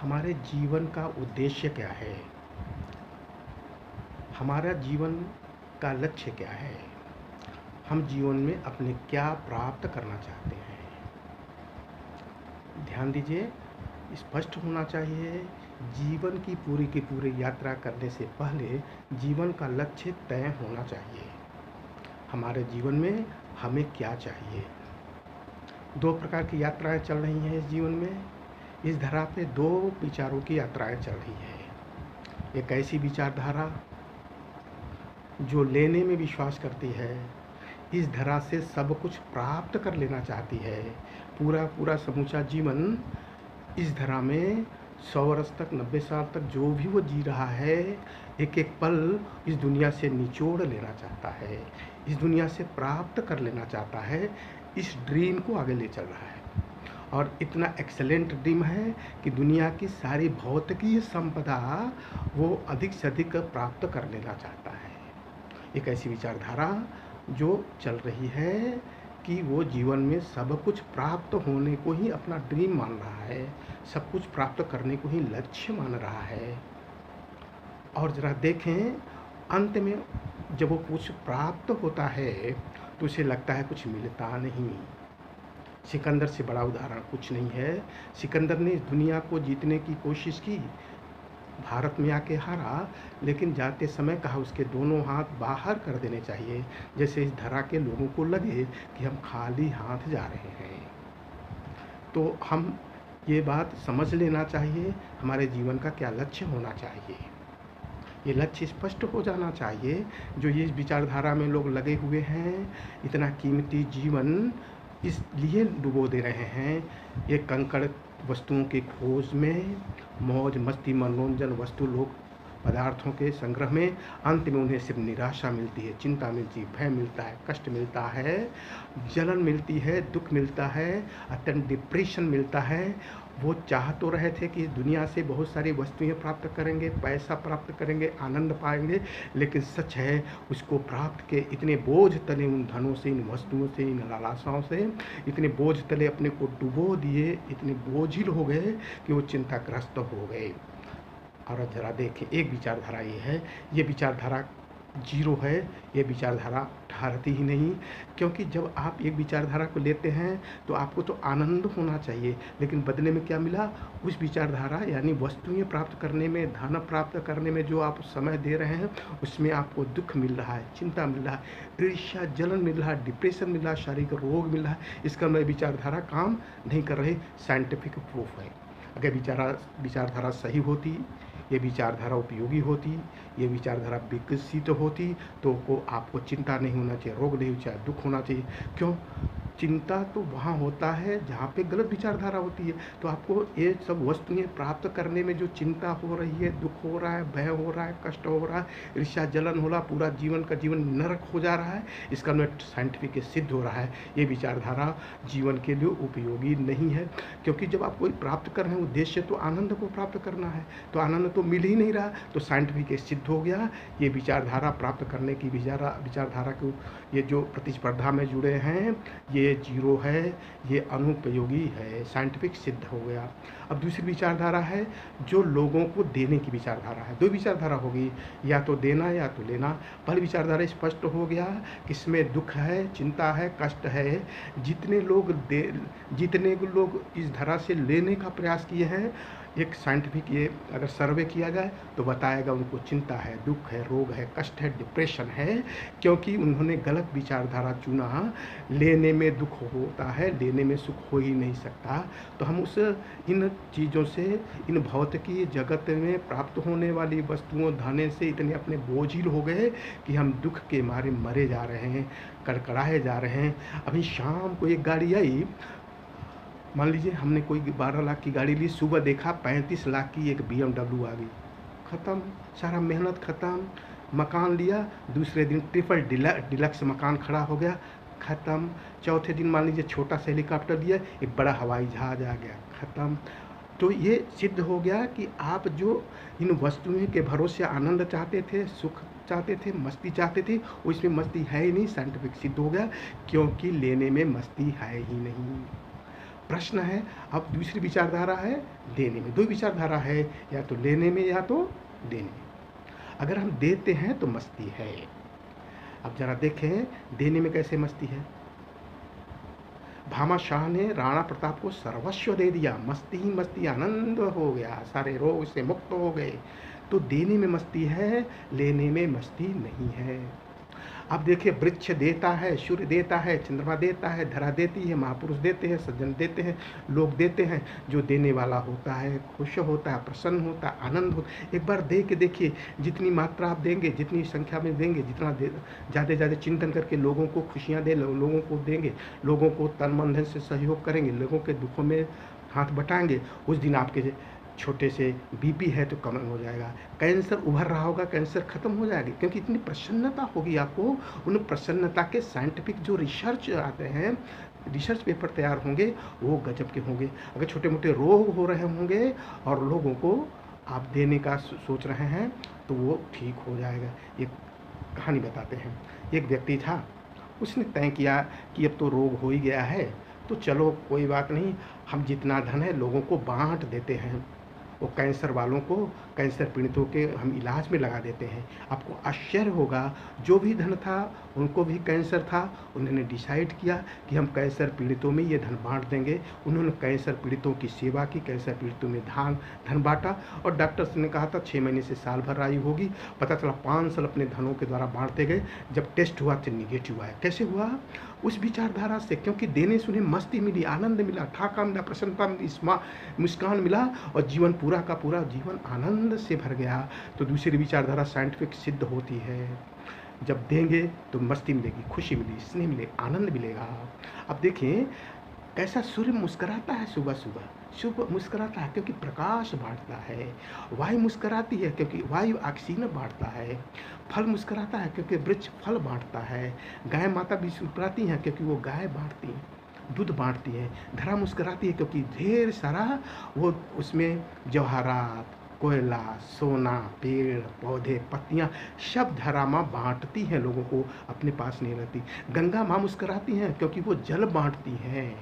हमारे जीवन का उद्देश्य क्या है? हमारा जीवन का लक्ष्य क्या है? हम जीवन में अपने क्या प्राप्त करना चाहते हैं? ध्यान दीजिए, स्पष्ट होना चाहिए। जीवन की पूरी यात्रा करने से पहले जीवन का लक्ष्य तय होना चाहिए। हमारे जीवन में हमें क्या चाहिए? दो प्रकार की यात्राएं चल रही हैं इस जीवन में। इस धरा पे दो विचारों की यात्राएं चल रही है। एक ऐसी विचारधारा जो लेने में विश्वास करती है, इस धरा से सब कुछ प्राप्त कर लेना चाहती है। पूरा समूचा जीवन इस धरा में 100 वर्ष तक, 90 साल तक जो भी वो जी रहा है, एक एक पल इस दुनिया से निचोड़ लेना चाहता है, इस दुनिया से प्राप्त कर लेना चाहता है। इस ड्रीम को आगे ले चल रहा है और इतना एक्सेलेंट ड्रीम है कि दुनिया की सारी भौतिकीय संपदा वो अधिक से अधिक प्राप्त कर लेना चाहता है। एक ऐसी विचारधारा जो चल रही है कि वो जीवन में सब कुछ प्राप्त होने को ही अपना ड्रीम मान रहा है, सब कुछ प्राप्त करने को ही लक्ष्य मान रहा है। और ज़रा देखें, अंत में जब वो कुछ प्राप्त होता है तो उसे लगता है कुछ मिलता नहीं। सिकंदर से बड़ा उदाहरण कुछ नहीं है। सिकंदर ने इस दुनिया को जीतने की कोशिश की, भारत में आके हारा, लेकिन जाते समय कहा उसके दोनों हाथ बाहर कर देने चाहिए, जैसे इस धरा के लोगों को लगे कि हम खाली हाथ जा रहे हैं। तो हम ये बात समझ लेना चाहिए, हमारे जीवन का क्या लक्ष्य होना चाहिए। ये लक्ष्य स्पष्ट हो जाना चाहिए। जो ये विचारधारा में लोग लगे हुए हैं, इतना कीमती जीवन इसलिए डुबो दे रहे हैं, ये कंकड़ वस्तुओं की खोज में, मौज मस्ती मनोरंजन वस्तु लोग पदार्थों के संग्रह में, अंत में उन्हें सिर्फ निराशा मिलती है, चिंता मिलती है, भय मिलता है, कष्ट मिलता है, जलन मिलती है, दुख मिलता है, अत्यंत डिप्रेशन मिलता है। वो चाह तो रहे थे कि दुनिया से बहुत सारी वस्तुएं प्राप्त करेंगे, पैसा प्राप्त करेंगे, आनंद पाएंगे, लेकिन सच है उसको प्राप्त के इतने बोझ तले, उन धनों से, इन वस्तुओं से, इन लालसाओं से इतने बोझ तले अपने को डुबो दिए, इतने बोझिल हो गए कि वो चिंताग्रस्त हो गए। और ज़रा देखें, एक विचारधारा ये है, ये विचारधारा जीरो है, ये विचारधारा ठहरती ही नहीं। क्योंकि जब आप एक विचारधारा को लेते हैं तो आपको तो आनंद होना चाहिए, लेकिन बदले में क्या मिला? उस विचारधारा यानी वस्तुएं प्राप्त करने में, धन प्राप्त करने में जो आप समय दे रहे हैं, उसमें आपको दुख मिल रहा है, चिंता मिल रहा है, ईर्ष्या जलन मिल रहा है, डिप्रेशन मिल रहा है, शारीरिक रोग मिल रहा है। इसका मैं विचारधारा काम नहीं कर रही। साइंटिफिक प्रूफ है। अगर विचारधारा सही होती, ये विचारधारा उपयोगी होती, ये विचारधारा विकसित होती, तो आपको चिंता नहीं होना चाहिए, रोग नहीं होना चाहिए, दुख होना चाहिए। क्यों? चिंता तो वहाँ होता है जहाँ पे गलत विचारधारा होती है। तो आपको ये सब वस्तुएं प्राप्त करने में जो चिंता हो रही है, दुख हो रहा है, भय हो रहा है, कष्ट हो रहा है, ईर्ष्या जलन हो रहा है, पूरा जीवन का जीवन नरक हो जा रहा है, इसका साइंटिफिक सिद्ध हो रहा है ये विचारधारा जीवन के लिए उपयोगी नहीं है। क्योंकि जब आप कोई प्राप्त कर रहे हैं, उद्देश्य तो आनंद को प्राप्त करना है, तो आनंद तो मिल ही नहीं रहा, तो साइंटिफिक सिद्ध हो गया ये विचारधारा प्राप्त करने की विचारधारा को, ये जो प्रतिस्पर्धा में जुड़े हैं, ये जीरो है, ये अनुपयोगी है, साइंटिफिक सिद्ध हो गया। अब दूसरी विचारधारा है जो लोगों को देने की विचारधारा है। दो विचारधारा होगी, या तो देना या तो लेना। पहली विचारधारा स्पष्ट हो गया कि इसमें दुख है, चिंता है, कष्ट है। जितने लोग इस धरा से लेने का प्रयास किए हैं, एक साइंटिफिक ये अगर सर्वे किया जाए तो बताएगा उनको चिंता है, दुख है, रोग है, कष्ट है, डिप्रेशन है, क्योंकि उन्होंने गलत विचारधारा चुना। लेने में दुख होता है, लेने में सुख हो ही नहीं सकता। तो हम इन चीज़ों से, इन भौतिकी जगत में प्राप्त होने वाली वस्तुओं, धने से इतने अपने बोझिल हो गए कि हम दुख के मारे मरे जा रहे हैं, कड़कड़ाए जा रहे हैं। अभी शाम को एक गाड़ी आई, मान लीजिए हमने कोई 12 लाख की गाड़ी ली, सुबह देखा 35 लाख की एक BMW आ गई। ख़त्म, सारा मेहनत ख़त्म। मकान लिया, दूसरे दिन ट्रिपल डिलक्स मकान खड़ा हो गया, ख़त्म। चौथे दिन मान लीजिए छोटा सा हेलीकॉप्टर लिया, एक बड़ा हवाई जहाज आ गया, ख़त्म। तो ये सिद्ध हो गया कि आप जो इन वस्तुओं के भरोसे आनंद चाहते थे, सुख चाहते थे, मस्ती चाहते थे, वो इसमें मस्ती है ही नहीं। साइंटिफिक सिद्ध हो गया, क्योंकि लेने में मस्ती है ही नहीं। प्रश्न है, अब दूसरी विचारधारा है देने में। दो विचारधारा है, या तो लेने में या तो देने में। अगर हम देते हैं तो मस्ती है। अब जरा देखें देने में कैसे मस्ती है। भामाशाह ने राणा प्रताप को सर्वस्व दे दिया, मस्ती ही मस्ती, आनंद हो गया, सारे रोग से मुक्त हो गए। तो देने में मस्ती है, लेने में मस्ती नहीं है। अब देखिए, वृक्ष देता है, सूर्य देता है, चंद्रमा देता है, धरा देती है, महापुरुष देते हैं, सज्जन देते हैं, लोग देते हैं। जो देने वाला होता है खुश होता है, प्रसन्न होता है, आनंद होता है। एक बार दे के देखिए, जितनी मात्रा आप देंगे, जितनी संख्या में देंगे, जितना ज़्यादा ज़्यादा चिंतन करके लोगों को खुशियाँ दे, लोगों को देंगे, लोगों को तन मन धन से सहयोग करेंगे, लोगों के दुखों में हाथ बटाएंगे, उस दिन आपके छोटे से बीपी है तो कम हो जाएगा, कैंसर उभर रहा होगा, कैंसर खत्म हो जाएगी, क्योंकि इतनी प्रसन्नता होगी आपको। उन प्रसन्नता के साइंटिफिक जो रिसर्च आते हैं, रिसर्च पेपर तैयार होंगे, वो गजब के होंगे। अगर छोटे मोटे रोग हो रहे होंगे और लोगों को आप देने का सोच रहे हैं तो वो ठीक हो जाएगा। एक कहानी बताते हैं। एक व्यक्ति था, उसने तय किया कि अब तो रोग हो ही गया है, तो चलो कोई बात नहीं, हम जितना धन है लोगों को बांट देते हैं। वो कैंसर वालों को, कैंसर पीड़ितों के हम इलाज में लगा देते हैं। आपको आश्चर्य होगा, जो भी धन था उनको भी कैंसर था, उन्होंने डिसाइड किया कि हम कैंसर पीड़ितों में ये धन बांट देंगे। उन्होंने कैंसर पीड़ितों की सेवा की, कैंसर पीड़ितों में धन बांटा। और डॉक्टर्स ने कहा था 6 महीने से साल भर आयु होगी। पता चला 5 साल अपने धनों के द्वारा बांटते गए। जब टेस्ट हुआ तो निगेटिव आया। कैसे हुआ? उस विचारधारा से, क्योंकि देने से उन्हें मस्ती मिली, आनंद मिला, ठाका मिला, प्रसन्नता मिली, मुस्कान मिला, और जीवन पूरा का पूरा जीवन आनंद से भर गया। तो दूसरी विचारधारा साइंटिफिक सिद्ध होती है, जब देंगे तो मस्ती मिलेगी, खुशी मिलेगी, स्नेह मिलेगा, आनंद मिलेगा। अब देखें कैसा सूर्य मुस्कुराता है, सुबह सुबह मुस्कुराता है क्योंकि प्रकाश बांटता है। वायु मुस्कुराती है क्योंकि वायु ऑक्सीजन बांटता है। फल मुस्कुराता है क्योंकि वृक्ष फल बांटता है। गाय माता भी मुस्कुराती हैं क्योंकि वो गाय बांटती हैं, दूध बांटती है। धरा मुस्कुराती है क्योंकि ढेर सारा वो उसमें जवाहरात, कोयला, सोना, पेड़ पौधे, पत्तियां सब धरा माँ बांटती हैं, लोगों को अपने पास नहीं रहती। गंगा माँ मुस्कुराती हैं क्योंकि वो जल बांटती हैं।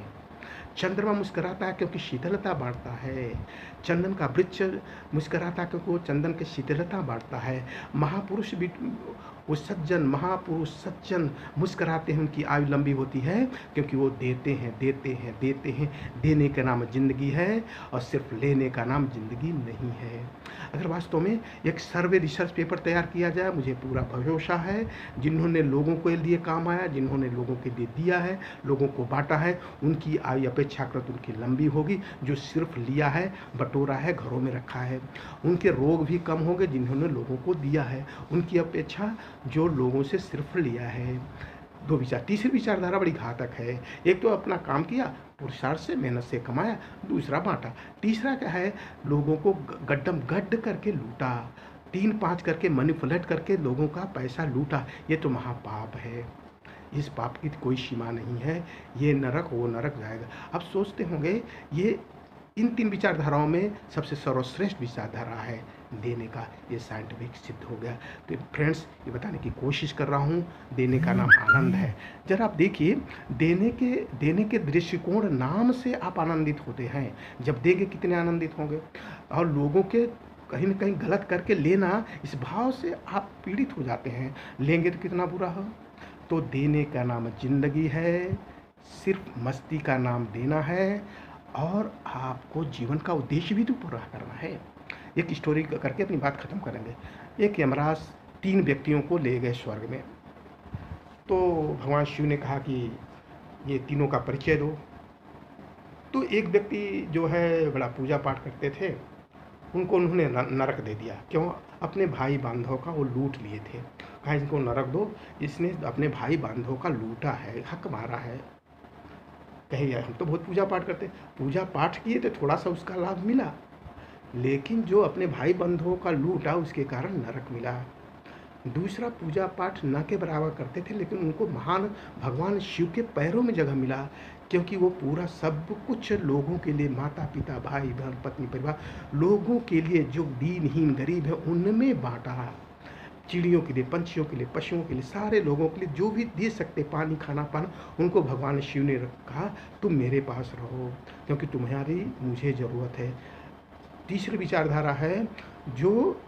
चंद्रमा मुस्कुराता है क्योंकि शीतलता बांटता है। चंदन का वृक्ष मुस्कुराता है क्योंकि वो चंदन की शीतलता बांटता है। महापुरुष भी, वो सज्जन, महापुरुष सज्जन मुस्कुराते हैं, उनकी आयु लंबी होती है क्योंकि वो देते हैं, देते हैं, देते हैं। देने का नाम जिंदगी है और सिर्फ लेने का नाम जिंदगी नहीं है। अगर वास्तव में एक सर्वे रिसर्च पेपर तैयार किया जाए, मुझे पूरा भरोसा है, जिन्होंने लोगों के लिए काम आया, जिन्होंने लोगों के लिए दिया है, लोगों को बांटा है, उनकी आयु अपेक्षाकृत उनकी लंबी होगी। जो सिर्फ लिया है, बटोरा है, घरों में रखा है, उनके रोग भी कम होंगे। जिन्होंने लोगों को दिया है, उनकी अपेक्षा जो लोगों से सिर्फ लिया है। दो विचार। तीसरी विचारधारा बड़ी घातक है। एक तो अपना काम किया, पुरुषार्थ से, मेहनत से कमाया, दूसरा बांटा। तीसरा क्या है? लोगों को गड्ढम गड्ढ करके लूटा, 3-5 करके मैनिपुलेट करके लोगों का पैसा लूटा। ये तो महापाप है। इस पाप की कोई सीमा नहीं है। ये नरक, वो नरक जाएगा। अब सोचते होंगे ये इन 3 विचारधाराओं में सबसे सर्वश्रेष्ठ विचारधारा है देने का। ये साइंटिफिक सिद्ध हो गया। तो फ्रेंड्स, ये बताने की कोशिश कर रहा हूँ, देने का नाम आनंद है। जरा आप देखिए, देने के दृष्टिकोण नाम से आप आनंदित होते हैं। जब देंगे कितने आनंदित होंगे। और लोगों के कहीं ना कहीं गलत करके लेना, इस भाव से आप पीड़ित हो जाते हैं, लेंगे तो कितना बुरा हो। तो देने का नाम जिंदगी है, सिर्फ मस्ती का नाम देना है, और आपको जीवन का उद्देश्य भी तो पूरा करना है। एक स्टोरी करके अपनी बात खत्म करेंगे। एक यमराज 3 व्यक्तियों को ले गए स्वर्ग में। तो भगवान शिव ने कहा कि ये तीनों का परिचय दो। तो एक व्यक्ति जो है बड़ा पूजा पाठ करते थे, उनको उन्होंने नरक दे दिया। क्यों? अपने भाई बांधव का वो लूट लिए थे। कहा इनको नरक दो, इसने अपने भाई बांधव का लूटा है, हक मारा है। कहे यार हम तो बहुत पूजा पाठ करते, पूजा पाठ किए तो थोड़ा सा उसका लाभ मिला, लेकिन जो अपने भाई बंधुओं का लूटा उसके कारण नरक मिला। दूसरा, पूजा पाठ न के बराबर करते थे, लेकिन उनको महान भगवान शिव के पैरों में जगह मिला, क्योंकि वो पूरा सब कुछ लोगों के लिए, माता पिता, भाई बहन, पत्नी, परिवार, लोगों के लिए जो दीनहीन गरीब है उनमें बांटा। चिड़ियों के लिए, पंछियों के लिए, पशुओं के लिए, सारे लोगों के लिए जो भी दे सकते पानी, खाना पाना, उनको भगवान शिव ने कहा तुम मेरे पास रहो क्योंकि तुम्हारी मुझे ज़रूरत है। तीसरी विचारधारा है जो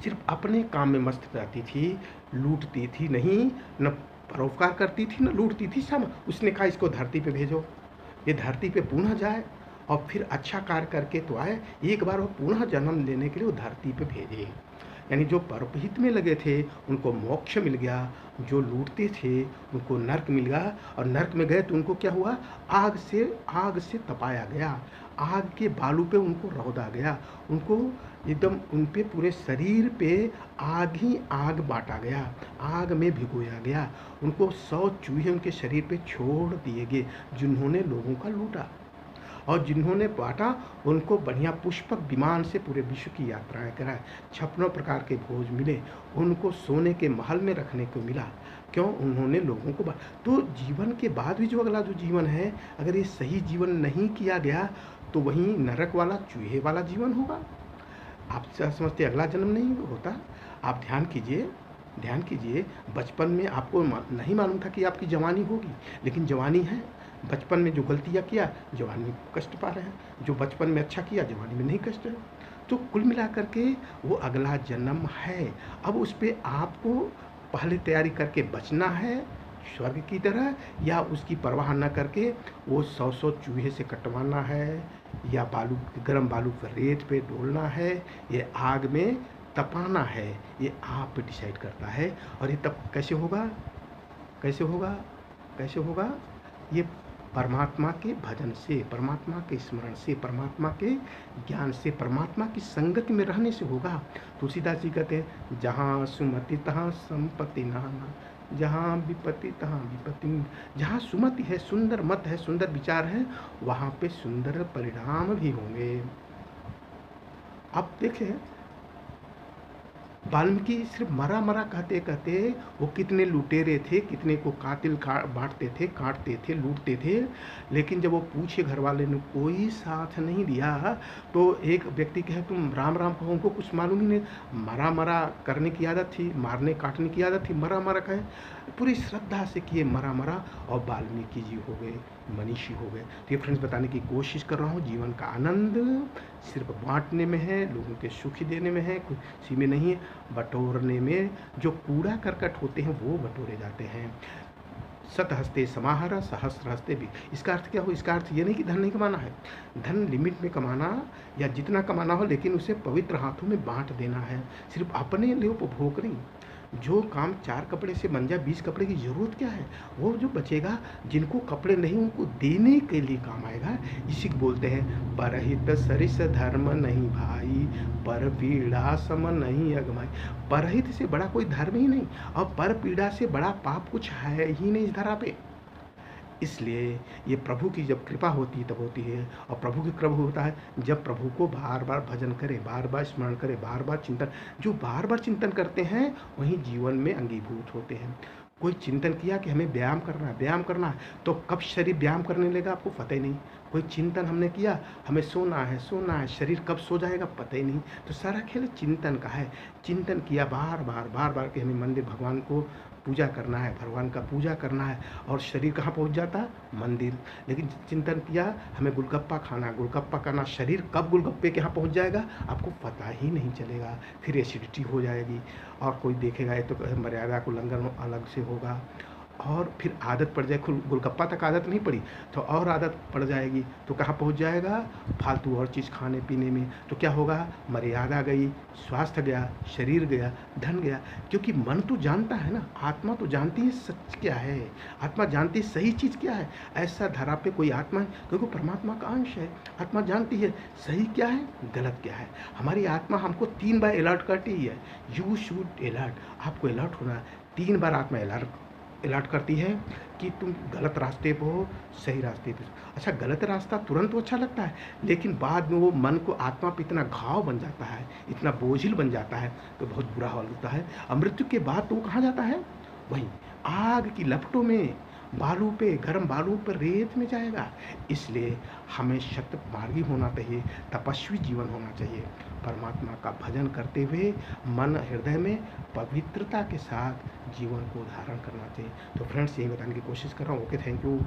सिर्फ अपने काम में मस्त रहती थी, लूटती थी नहीं, न परोपकार करती थी, न लूटती थी। सब उसने कहा इसको धरती पे भेजो, ये धरती पे पुनः जाए और फिर अच्छा कार्य करके तो आए। एक बार वो पुनः जन्म लेने के लिए वो धरती पे भेजे। यानी जो परहित में लगे थे उनको मोक्ष मिल गया, जो लूटते थे उनको नर्क मिल गया, और नर्क में गए तो उनको क्या हुआ, आग से तपाया गया, आग के बालू पे उनको रौदा गया, उनको एकदम उन पे पूरे शरीर पे आग ही आग बांटा गया, आग में भिगोया गया, उनको 100 चूहे उनके शरीर पे छोड़ दिए गए जिन्होंने लोगों का लूटा, और जिन्होंने बांटा उनको बढ़िया पुष्पक विमान से पूरे विश्व की यात्राएं कराए, 56 प्रकार के भोज मिले, उनको सोने के महल में रखने को मिला। क्यों? उन्होंने लोगों को तो जीवन के बाद भी जो अगला जो जीवन है, अगर ये सही जीवन नहीं किया गया तो वहीं नरक वाला, चूहे वाला जीवन होगा। आप समझते अगला जन्म नहीं होता। आप ध्यान कीजिए, बचपन में आपको नहीं मालूम था कि आपकी जवानी होगी, लेकिन जवानी है। बचपन में जो गलतियाँ किया जवानी में कष्ट पा रहे हैं, जो बचपन में अच्छा किया जवानी में नहीं कष्ट है। तो कुल मिलाकर के वो अगला जन्म है। अब उस पर आपको पहले तैयारी करके बचना है स्वर्ग की तरह, या उसकी परवाह न करके वो 100 चूहे से कटवाना है, या गर्म बालू पर रेत पे डोलना है, ये आग में तपाना है, ये आप डिसाइड करता है। और ये तब कैसे होगा? ये परमात्मा के भजन से, परमात्मा के स्मरण से, परमात्मा के ज्ञान से, परमात्मा की संगति में रहने से होगा। तुलसीदास जी कहते हैं जहाँ सुमति तहाँ संपत्ति नाना, जहाँ विपत्ति तहाँ विपत्ति। जहाँ सुमति है, सुंदर मत है, सुंदर विचार है, वहाँ पे सुंदर परिणाम भी होंगे। आप देखें वाल्मीकि सिर्फ मरा कहते कहते वो कितने लुटेरे थे, कितने को कातिल बांटते थे, काटते थे, लूटते थे, लेकिन जब वो पूछे घर वाले ने कोई साथ नहीं दिया, तो एक व्यक्ति कहे तुम राम राम कहो, उनको कुछ मालूम ही नहीं। मरा करने की आदत थी, मारने काटने की आदत थी, मरा कहे, पूरी श्रद्धा से किए मरा, और वाल्मीकि जी हो गए, मनीषी हो गए। तो ये फ्रेंड्स बताने की कोशिश कर रहा हूँ, जीवन का आनंद सिर्फ बांटने में है, लोगों के सुखी देने में है, किसी में नहीं है, बटोरने में। जो कूड़ा करकट होते हैं वो बटोरे जाते हैं। शतहस्ते समाहर सहस्रहस्ते भी। इसका अर्थ क्या हो? इसका अर्थ ये नहीं कि धन नहीं कमाना है, धन लिमिट में कमाना या जितना कमाना हो, लेकिन उसे पवित्र हाथों में बांट देना है, सिर्फ अपने लिए उपभोग नहीं। जो काम 4 कपड़े से बन जाए, 20 कपड़े की ज़रूरत क्या है? वो जो बचेगा, जिनको कपड़े नहीं उनको देने के लिए काम आएगा। इसी को बोलते हैं परहित सरिस धर्म नहीं भाई, पर पीड़ा सम नहीं अगमाई। परहित से बड़ा कोई धर्म ही नहीं, और पर पीड़ा से बड़ा पाप कुछ है ही नहीं इस धरा पे। इसलिए ये प्रभु की जब कृपा होती है तब होती है, और प्रभु की कृपा होता है जब प्रभु को बार बार भजन करे, बार बार स्मरण करे, बार बार चिंतन। जो बार बार चिंतन करते हैं वही जीवन में अंगीभूत होते हैं। कोई चिंतन किया कि हमें व्यायाम करना है, तो कब शरीर व्यायाम करने लगेगा आपको पता ही नहीं। कोई चिंतन हमने किया हमें सोना है, शरीर कब सो जाएगा पता ही नहीं। तो सारा खेल चिंतन का है। चिंतन किया बार बार कि हमें मंदिर भगवान को पूजा करना है, भगवान का पूजा करना है, और शरीर कहाँ पहुँच जाता? मंदिर। लेकिन चिंतन किया हमें गोलगप्पा खाना, शरीर कब गोलगप्पे के यहाँ पहुँच जाएगा आपको पता ही नहीं चलेगा। फिर एसिडिटी हो जाएगी, और कोई देखेगा ये तो मर्यादा को उल्लंघन अलग से होगा, और फिर आदत पड़ जाए। गोलगप्पा तक आदत नहीं पड़ी तो और आदत पड़ जाएगी, तो कहाँ पहुँच जाएगा? फालतू और चीज़ खाने पीने में। तो क्या होगा? मर्यादा गई, स्वास्थ्य गया, शरीर गया, धन गया। क्योंकि मन तो जानता है ना, आत्मा तो जानती है सच क्या है, आत्मा जानती है सही चीज़ क्या है। ऐसा धरा पे कोई आत्मा है क्योंकि परमात्मा का अंश है, आत्मा जानती है सही क्या है, गलत क्या है। हमारी आत्मा हमको 3 बार अलर्ट करती है, यू शुड अलर्ट, आपको अलर्ट होना है। 3 बार आत्मा अलर्ट करती है कि तुम गलत रास्ते पे हो, सही रास्ते पे। अच्छा, गलत रास्ता तुरंत तो अच्छा लगता है, लेकिन बाद में वो मन को, आत्मा पे इतना घाव बन जाता है, इतना बोझिल बन जाता है, तो बहुत बुरा हाल होता है। और मृत्यु के बाद तो वो कहाँ जाता है? वहीं आग की लपटों में, बालू पे, गर्म बालू पर, रेत में जाएगा। इसलिए हमें शतमार्गी होना चाहिए, तपस्वी जीवन होना चाहिए। परमात्मा का भजन करते हुए मन हृदय में पवित्रता के साथ जीवन को धारण करना चाहिए। तो फ्रेंड्स, यही बताने की कोशिश कर रहा हूँ। Okay, thank you.